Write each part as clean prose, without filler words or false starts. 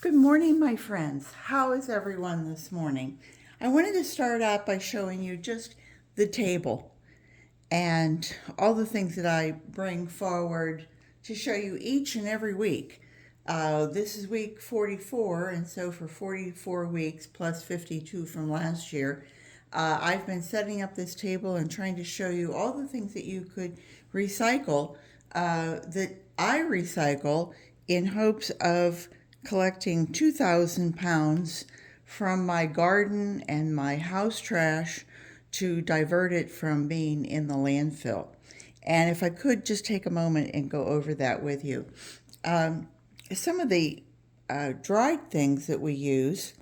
Good morning, my friends. How is everyone this morning? I wanted to start out by showing you just the table and all the things that I bring forward to show you each and every week. This is week 44, and so for 44 weeks plus 52 from last year, I've been setting up this table and trying to show you all the things that you could recycle, that I recycle in hopes of collecting 2,000 pounds from my garden and my house trash to divert it from being in the landfill. And if I could just take a moment and go over that with you. Some of the dried things that we use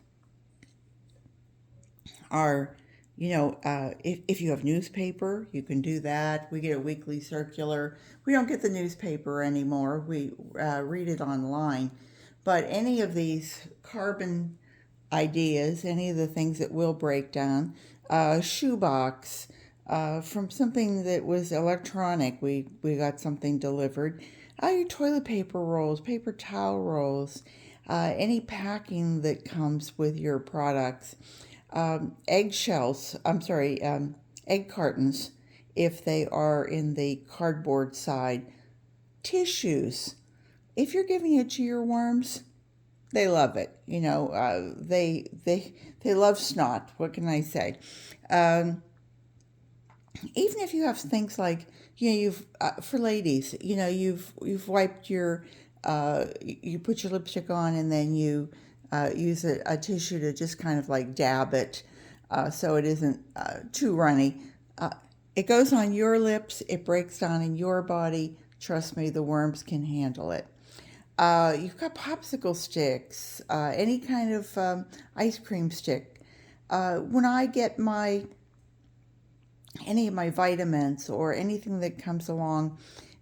are, if you have newspaper, you can do that. We get a weekly circular. We don't get the newspaper anymore. We read it online. But any of these carbon ideas, any of the things that will break down, shoebox, from something that was electronic, we got something delivered. Your toilet paper rolls, paper towel rolls, any packing that comes with your products, egg cartons if they are in the cardboard side, tissues. If you're giving it to your worms, they love it. They love snot. What can I say? Even if you have things like, you've for ladies, you've wiped your you put your lipstick on and then you use a tissue to just kind of like dab it, so it isn't too runny. It goes on your lips. It breaks down in your body. Trust me, the worms can handle it. You've got popsicle sticks, any kind of ice cream stick. When I get any of my vitamins or anything that comes along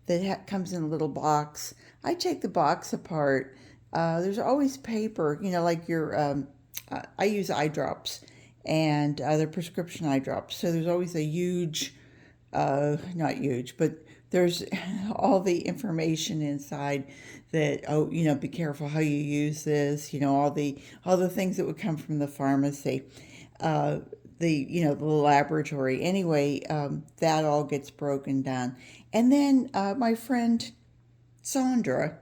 that comes in a little box, I take the box apart. There's always paper, like I use eye drops, and they're prescription eye drops. So there's always a huge, not huge, but there's all the information inside that, be careful how you use this, all the things that would come from the pharmacy, the laboratory. Anyway, that all gets broken down. And then my friend Sandra,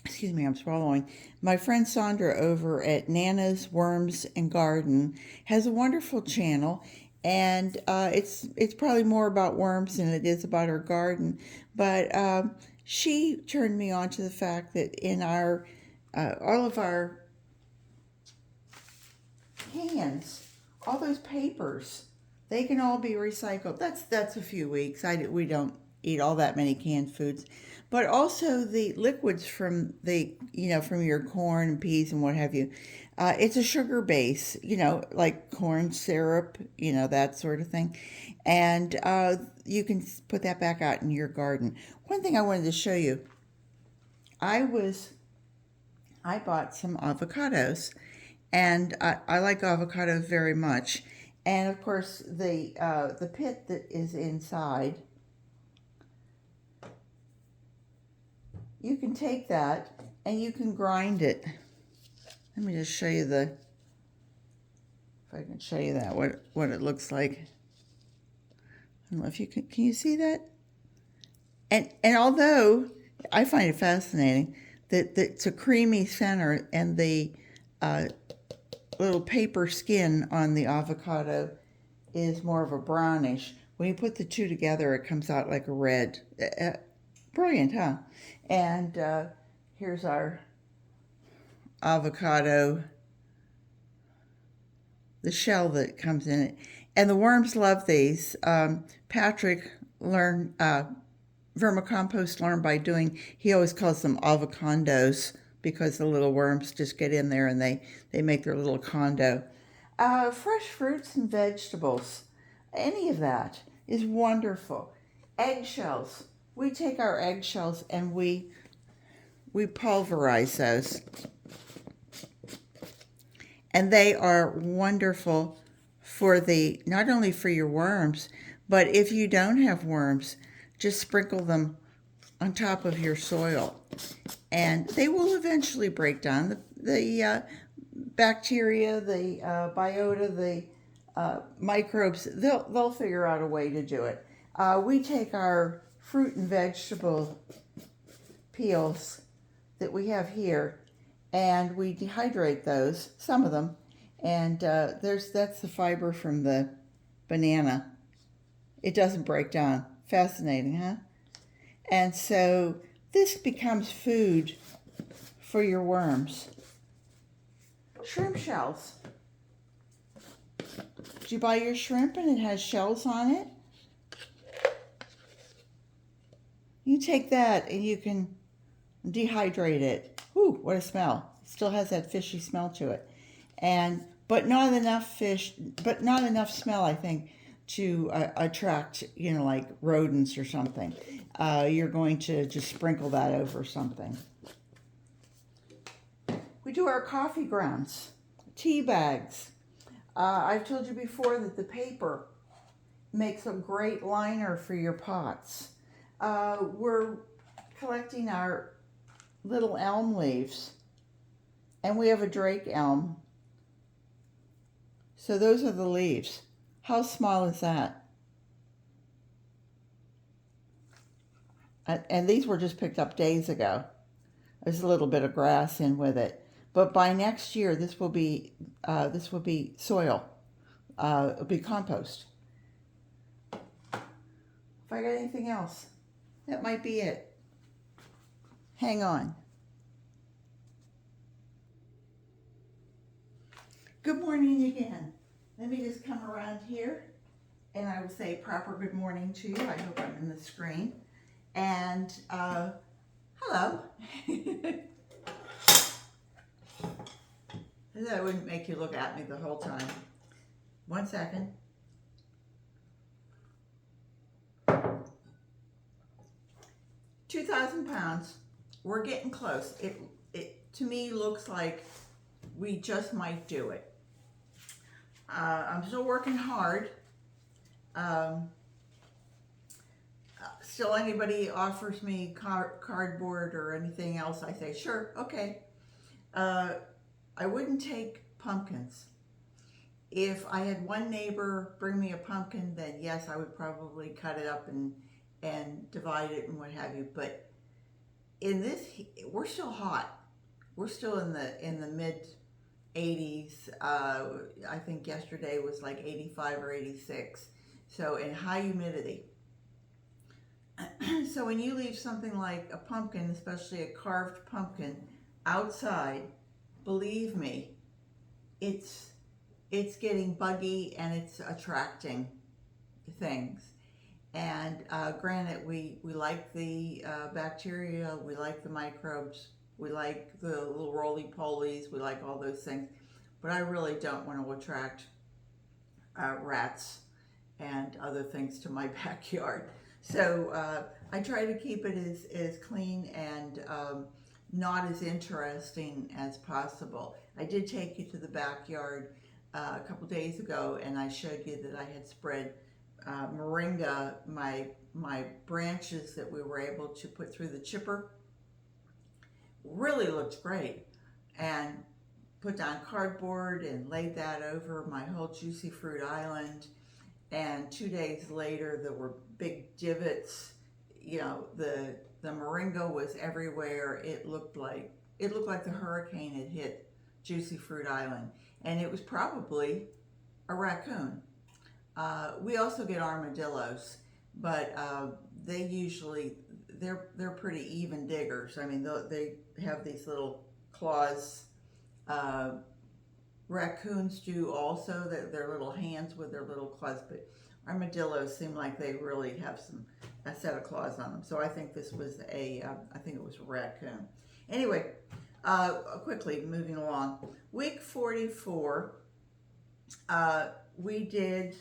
excuse me, I'm swallowing. My friend Sandra over at Nana's Worms and Garden has a wonderful channel, and it's probably more about worms than it is about her garden. But she turned me on to the fact that in our all of our cans, all those papers, they can all be recycled. That's a few weeks. We don't eat all that many canned foods, but also the liquids from from your corn and peas and what have you. It's a sugar base, like corn syrup, that sort of thing, and you can put that back out in your garden. One thing I wanted to show you, I bought some avocados, and I like avocados very much. And of course, the pit that is inside, you can take that and you can grind it. Let me just show you if I can show you that, what it looks like. I don't know if you can you see that? And although I find it fascinating that it's a creamy center and the little paper skin on the avocado is more of a brownish, when you put the two together, it comes out like a red. Brilliant, huh? And here's our avocado, the shell that comes in it. And the worms love these. Patrick learned, vermicompost learned by doing, he always calls them avocondos because the little worms just get in there and they make their little condo. Fresh fruits and vegetables, any of that is wonderful. Eggshells. We take our eggshells and we pulverize those. And they are wonderful for not only for your worms, but if you don't have worms, just sprinkle them on top of your soil, and they will eventually break down. The bacteria, the biota, the microbes, they'll figure out a way to do it. We take our fruit and vegetable peels that we have here, and we dehydrate those, some of them, and that's the fiber from the banana. It doesn't break down. Fascinating, huh? And so this becomes food for your worms. Shrimp shells. Did you buy your shrimp and it has shells on it? You take that and you can dehydrate it. Whew, what a smell. It still has that fishy smell to it. But not enough fish, but not enough smell, I think, to attract, like rodents or something. You're going to just sprinkle that over something. We do our coffee grounds, tea bags. I've told you before that the paper makes a great liner for your pots. We're collecting our little elm leaves, and we have a drake elm. So those are the leaves. How small is that? And these were just picked up days ago. There's a little bit of grass in with it. But by next year, this will be soil. It'll be compost. If I got anything else, that might be it. Hang on. Good morning again. Let me just come around here and I will say proper good morning to you. I hope I'm in the screen. And hello. That wouldn't make you look at me the whole time. 1 second. £2,000. We're getting close. It to me looks like we just might do it. I'm still working hard. Still, anybody offers me cardboard or anything else, I say, sure, okay. I wouldn't take pumpkins. If I had one neighbor bring me a pumpkin, then yes, I would probably cut it up and divide it and what have you. But in this, we're still hot. We're still in the mid 80s. I think yesterday was like 85 or 86. So in high humidity. So when you leave something like a pumpkin, especially a carved pumpkin, outside, believe me, it's getting buggy and it's attracting things. And granted, we like the bacteria, we like the microbes, we like the little roly-polies, we like all those things. But I really don't want to attract rats and other things to my backyard. So I try to keep it as clean and not as interesting as possible. I did take you to the backyard a couple days ago and I showed you that I had spread moringa, my branches that we were able to put through the chipper. Really looked great. And put down cardboard and laid that over my whole juicy fruit island. And 2 days later, there were big divots. The moringa was everywhere. It looked like the hurricane had hit Juicy Fruit Island, and it was probably a raccoon. We also get armadillos, but they're pretty even diggers. I mean, they have these little claws. Raccoons do also, their little hands with their little claws, but armadillos seem like they really have a set of claws on them. So I think this was I think it was a raccoon. Anyway, quickly moving along. Week 44, we did,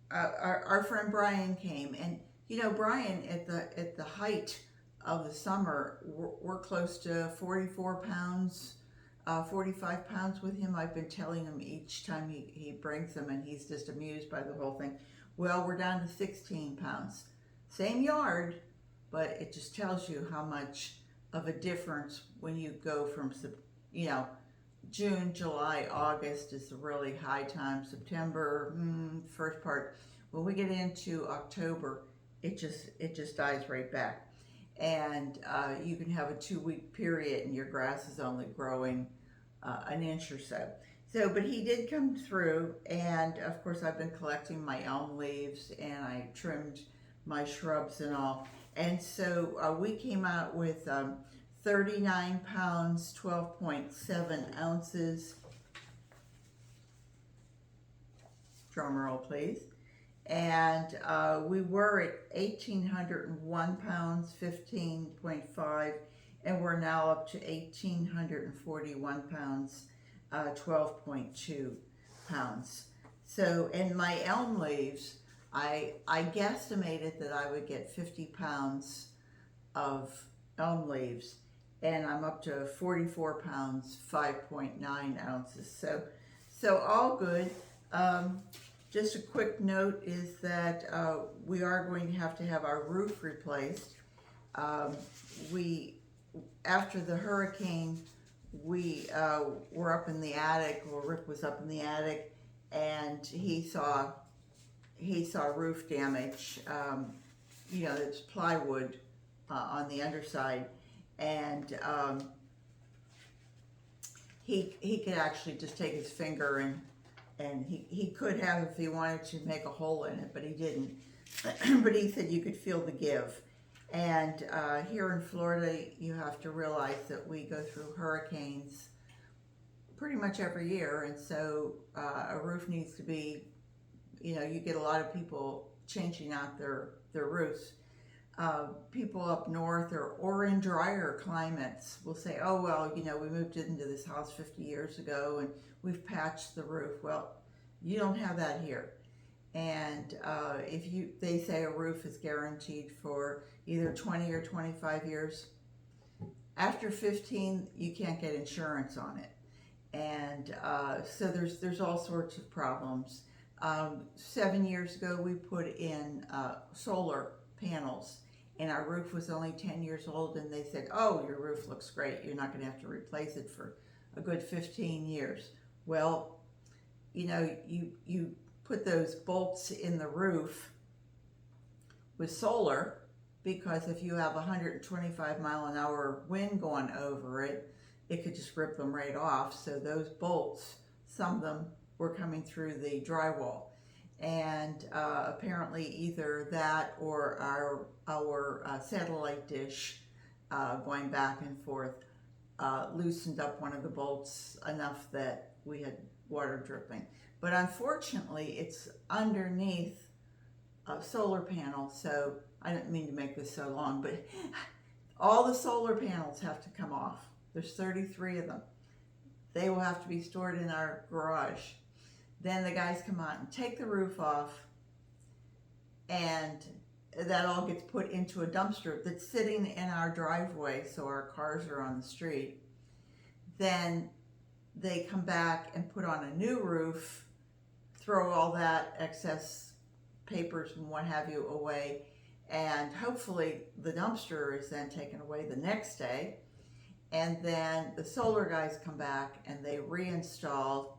our friend Brian came, and Brian at the height of the summer, we're close to 44 pounds. 45 pounds with him. I've been telling him each time he brings them, and he's just amused by the whole thing. Well, we're down to 16 pounds. same yard, but it just tells you how much of a difference when you go from, you know, June, July, August is the really high time. September, first part. When we get into October, it just dies right back. And you can have a 2 week period, and your grass is only growing an inch or so. So, but he did come through, and of course, I've been collecting my elm leaves, and I trimmed my shrubs and all. And so we came out with 39 pounds, 12.7 ounces. Drum roll, please. And we were at 1,801 pounds, 15.5, and we're now up to 1,841 pounds, 12.2 pounds. So, and my elm leaves, I guesstimated that I would get 50 pounds of elm leaves, and I'm up to 44 pounds, 5.9 ounces. So all good. Just a quick note is that we are going to have our roof replaced. After the hurricane, we were up in the attic, or Rick was up in the attic, and he saw roof damage. You know, it's plywood on the underside, and he could actually just take his finger and he could have if he wanted to make a hole in it, but he didn't. But he said you could feel the give. And here in Florida, you have to realize that we go through hurricanes pretty much every year, and so a roof needs to be, you know, you get a lot of people changing out their roofs. People up north or in drier climates will say, oh, well, you know, we moved into this house 50 years ago and we've patched the roof. Well, you don't have that here. And they say a roof is guaranteed for either 20 or 25 years. After 15, you can't get insurance on it. And so there's all sorts of problems. 7 years ago, we put in solar panels, and our roof was only 10 years old, and they said, oh, your roof looks great. You're not going to have to replace it for a good 15 years. Well, you know, you put those bolts in the roof with solar, because if you have 125 mile an hour wind going over it, it could just rip them right off. So those bolts, some of them were coming through the drywall. And apparently either that or our satellite dish going back and forth loosened up one of the bolts enough that we had water dripping. But unfortunately, it's underneath a solar panel, so I didn't mean to make this so long, but all the solar panels have to come off. There's 33 of them. They will have to be stored in our garage. Then the guys come out and take the roof off, and that all gets put into a dumpster that's sitting in our driveway, so our cars are on the street. Then they come back and put on a new roof, throw all that excess papers and what have you away, and hopefully the dumpster is then taken away the next day. And then the solar guys come back and they reinstall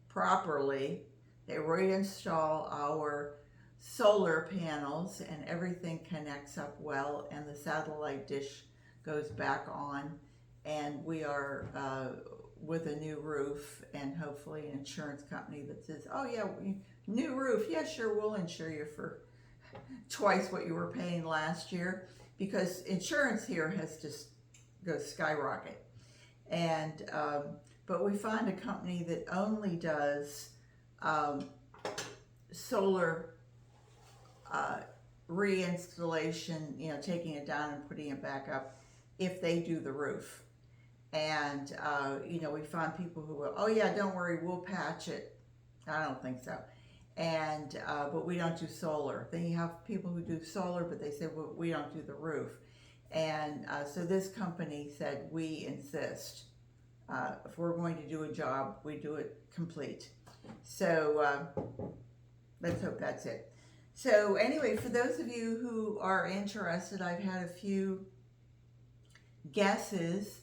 properly. They reinstall our solar panels, and everything connects up well, and the satellite dish goes back on, and we are with a new roof, and hopefully an insurance company that says, oh yeah, new roof, yeah, sure, we'll insure you for twice what you were paying last year, because insurance here has just goes skyrocket. And but we find a company that only does solar reinstallation, you know, taking it down and putting it back up if they do the roof. And you know, we find people who will, oh yeah, don't worry, we'll patch it. I don't think so. And but we don't do solar. Then you have people who do solar, but they say, well, we don't do the roof. And so this company said, we insist. If we're going to do a job, we do it complete. So let's hope that's it. So anyway, for those of you who are interested, I've had a few guesses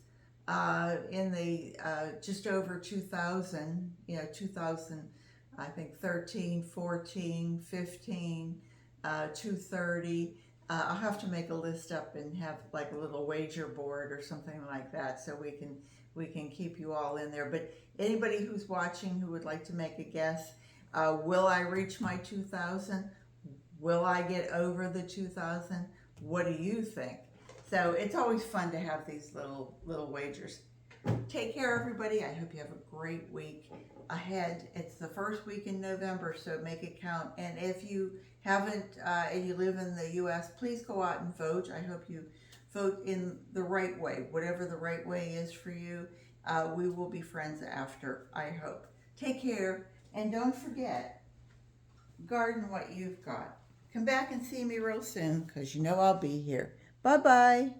in the just over 2000, 2000, I think 13, 14, 15, 230. I'll have to make a list up and have like a little wager board or something like that so we can keep you all in there. But anybody who's watching who would like to make a guess, will I reach my 2000? Will I get over the 2000? What do you think? So it's always fun to have these little wagers. Take care, everybody. I hope you have a great week ahead. It's the first week in November, so make it count. And if you haven't and you live in the U.S., please go out and vote. I hope you vote in the right way, whatever the right way is for you. We will be friends after, I hope. Take care, and don't forget, garden what you've got. Come back and see me real soon, because you know I'll be here. Bye-bye.